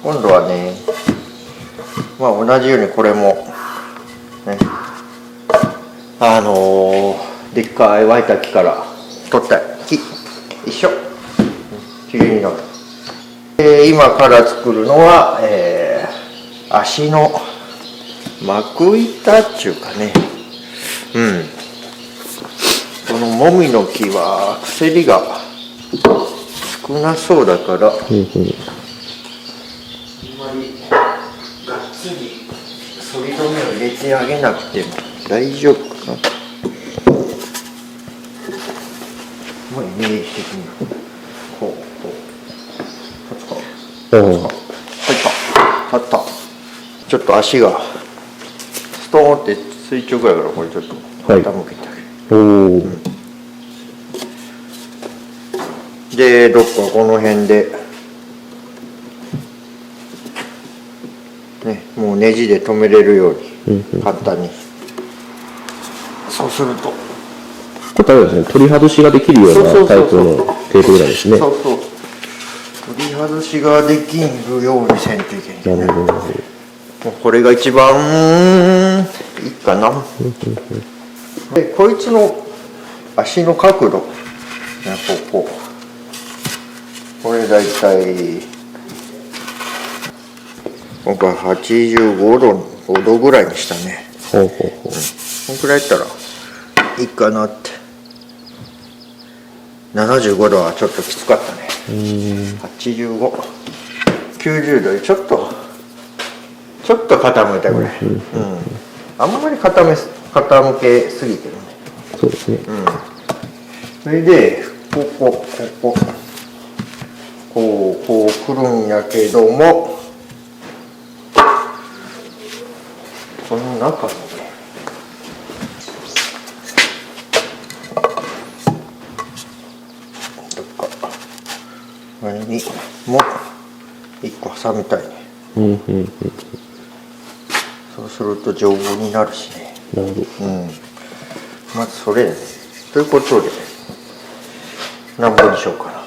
今度はね、まあ同じようにこれもね、でっかい沸いた木から取った木一緒きれいになる。今から作るのは、足の幕板っていうかね、このもみの木は薬が少なそうだから、あんまりがっつり反り止めを入れてあげなくても大丈夫かな。もうイメージ的にこう入ったちょっと足がストーンって垂直やから、これちょっと傾けてあげる、でどっかこの辺でね、もうネジで止めれるように簡単に、そうするとこれですね、取り外しができるようなタイプのテープぐらいですね。そう取り外しができるようにせんといけない、ね、もうこれが一番いいかな。でこいつの足の角度、これだいたい今回85度ぐらいにしたね。こんくらいやったらいいかなって。75度はちょっときつかったね。85、90度でちょっと傾いたぐらい。あんまり傾けすぎてるね。そうですね。それでこうくるんやけども、この中にね、どっかこれにも1個挟みたいね。そうすると丈夫になるしね。なるほど。まずそれね。ということで何本にしようかな。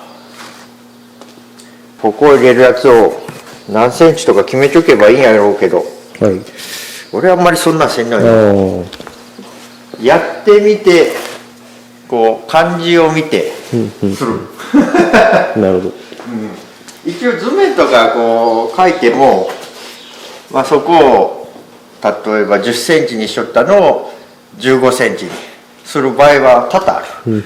ここを入れるやつを何センチとか決めとけばいいんやろうけど、俺はあんまりそんなせんないよ。やってみてこう漢字を見てする。なるほど。一応図面とかこう書いても、そこを例えば10センチにしとったのを15センチにする場合は多々ある。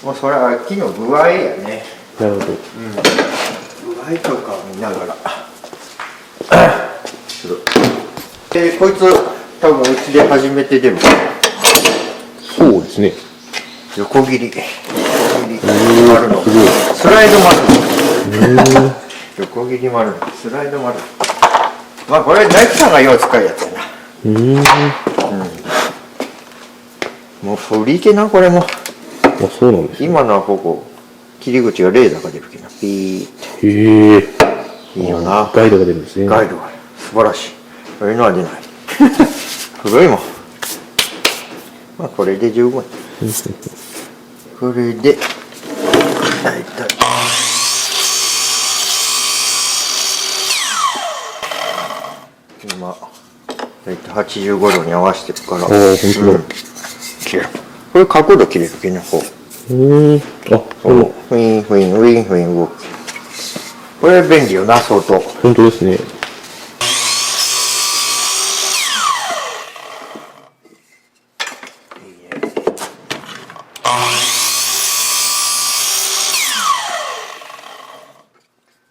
もうそれは木の具合やね。なるほど。具合とかを見ながらで、こいつ多分うちで初めて出る。そうですね。横切り丸のスライド丸。横切り丸のスライド丸。これ大工さんがよう使うやつやな。もう振り気な、これも。そうなんですね。今のはここ切り口がレーザーが出るけどピーっていいよな。ガイドが出るんですね。ガイドが素晴らしい。こういうのは出ない。古いもん。これで十分。これで大体今大体85度に合わせてるから。本当だ。切れる。これ角度切れるけどね、こう。ウィン動く。これ便利よな、相当。本当ですね。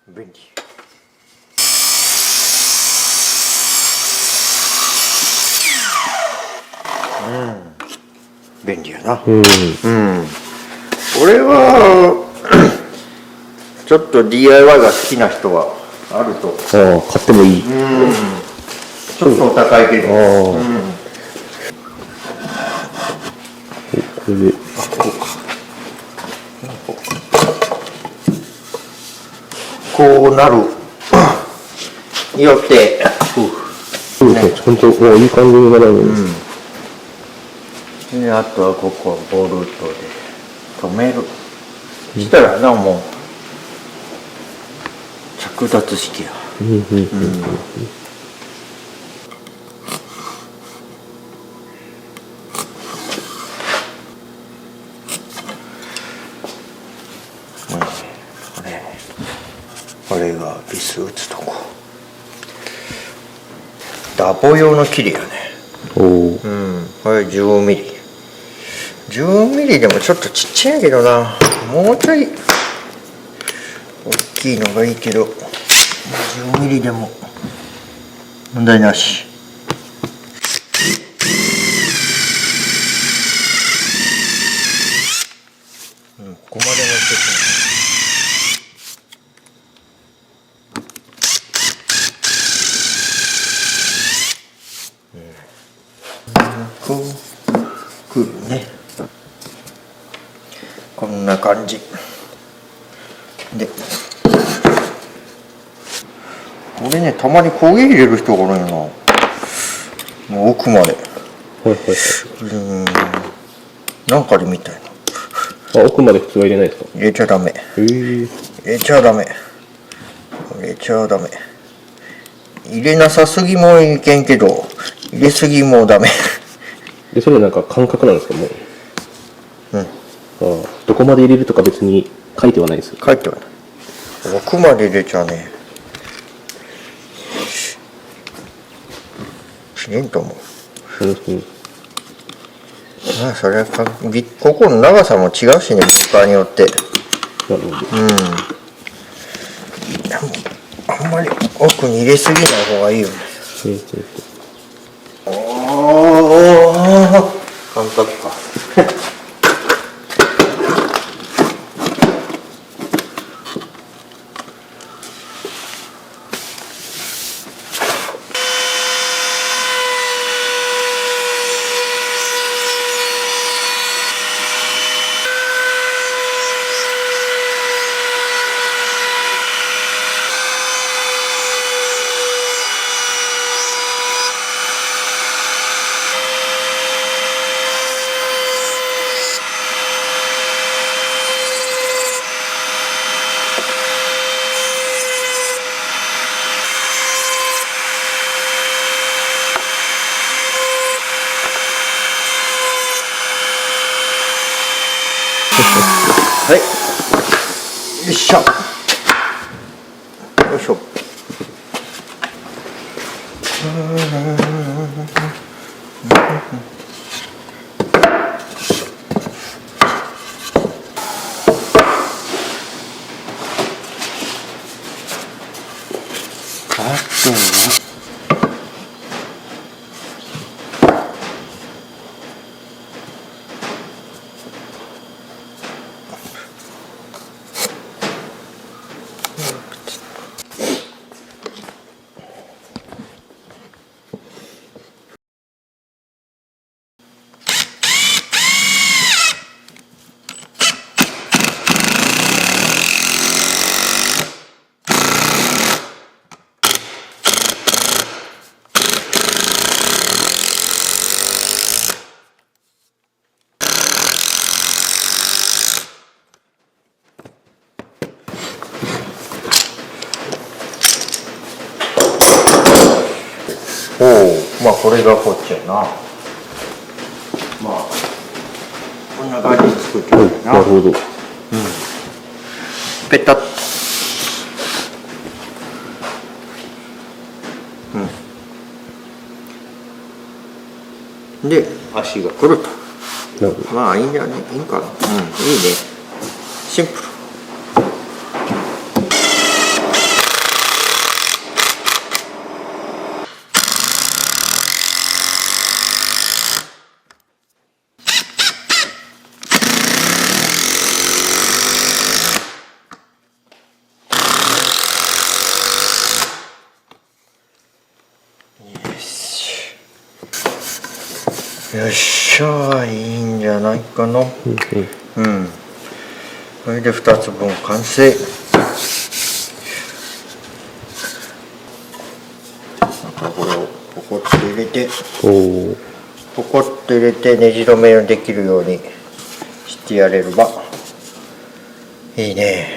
便利。便利やな。俺はちょっと DIY が好きな人はあると。買ってもいい。ちょっとお高いけど。これで。こうなるによってそうですね。ちゃんともういい感じになるんです。で、あとはここはボルトで止める。したらな、もう着脱式や。これがビス打つとこ。ダボ用のキリやね。おお。これ10ミリ。10ミリでもちょっとちっちゃいやけどな。もうちょい大きいのがいいけど、10ミリでも問題なし。ここまで持ってくるね。こんな感じで、これね、たまに焦げ入れる人がおるんよな。もう奥まで。なんかで見たいな。あ、奥まで普通は入れないですか？入れちゃダメ。入れちゃダメ。入れちゃダメ。入れなさすぎもいけんけど、入れすぎもダメ。で、それなんか感覚なんですか、もう。どこまで入れるとか別に書いてはないですよ。書いてはない。奥まで入れちゃね。しれんと思う。まあそれはここの長さも違うしね、ブカーによって。なるほど。あんまり奥に入れすぎない方がいいよね。感覚か。はい、よいしょ。よいしょ。まあこれがこっちやな。まあこんな感じで作ってるな。なるほど。ペタッと。で足がくると。なるほど。まあいいんじゃね、いいんかな。いいね。シンプル。よっしゃ、いいんじゃないかな。これで2つ分完成。これをポコッと入れて、ポコッと入れてねじ止めできるようにしてやれればいいね。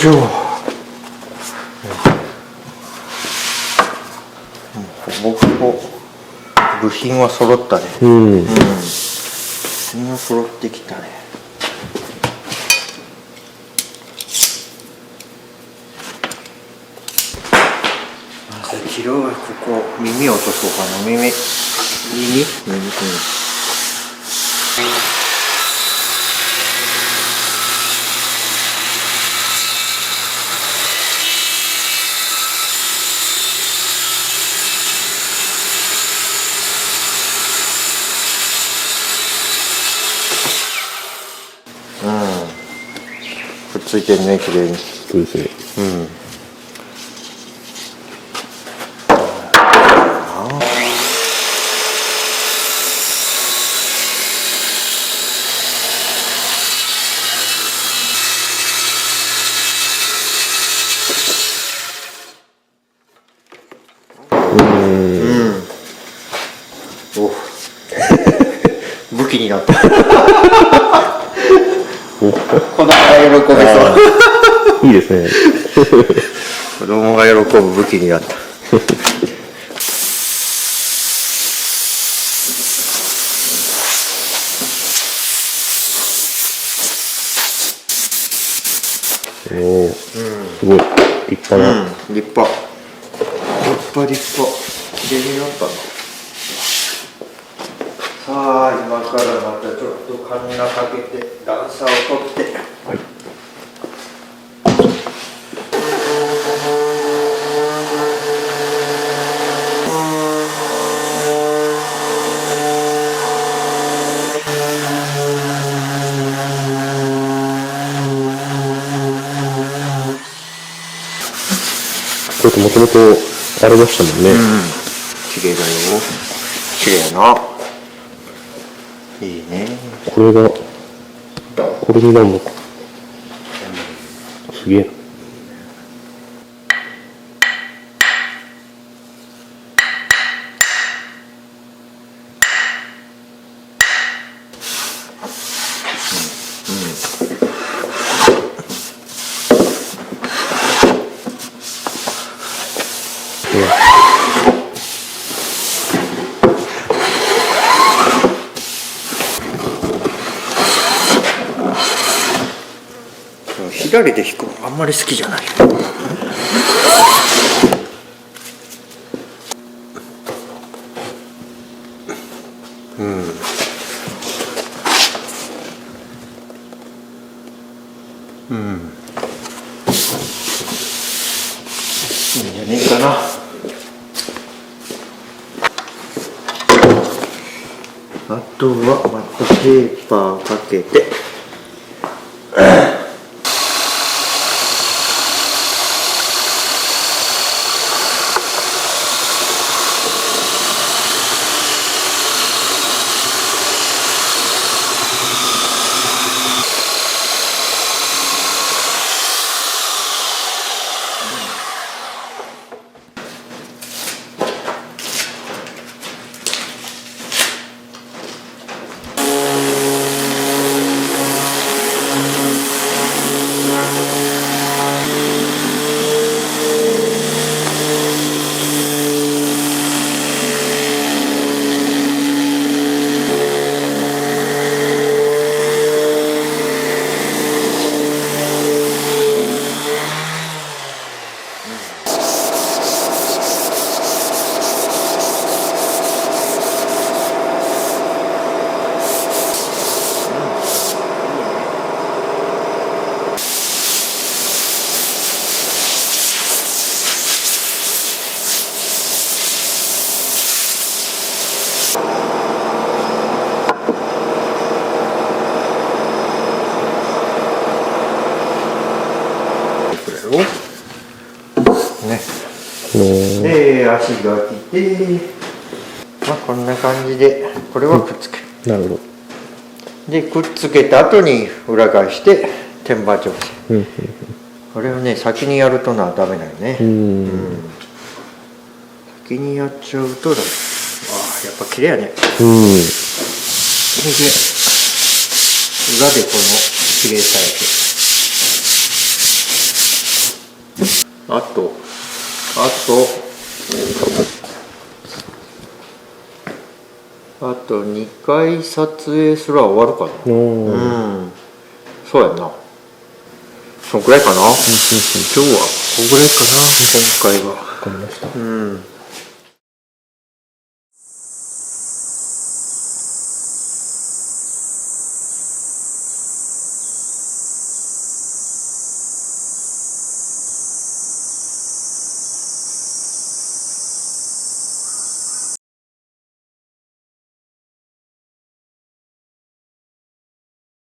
しょ。ほぼほぼ部品は揃ったね。うん。部品は揃ってきたね。まず昨日はここ耳落とそうかな。耳。くっついてるね、綺麗に。そうですね。お武器になった子供が喜びそういいですね。子供が喜ぶ武器になったおお、すごい立派な。立派綺麗になったな。さあ今からまたちょっとカンナかけて段差を取って、はい。これもともとあれでしたもんね。綺麗だよ。綺麗やな。いいね。これになるのか。すげえな。左で弾くのあんまり好きじゃない。いいんじゃねえかな。あとはまたペーパーかけてね。で足が来て、まあこんな感じでこれはくっつける。なるほど。でくっつけた後に裏返して天板調整。これをね先にやるとのはダメだよね。先にやっちゃうとだ。ああやっぱ綺麗やね。それで裏でこの綺麗さやけ。あと2回撮影すら終わるかな。そうやな。そんくらいかな。今日はこんぐらいかな、今回は。わかりました。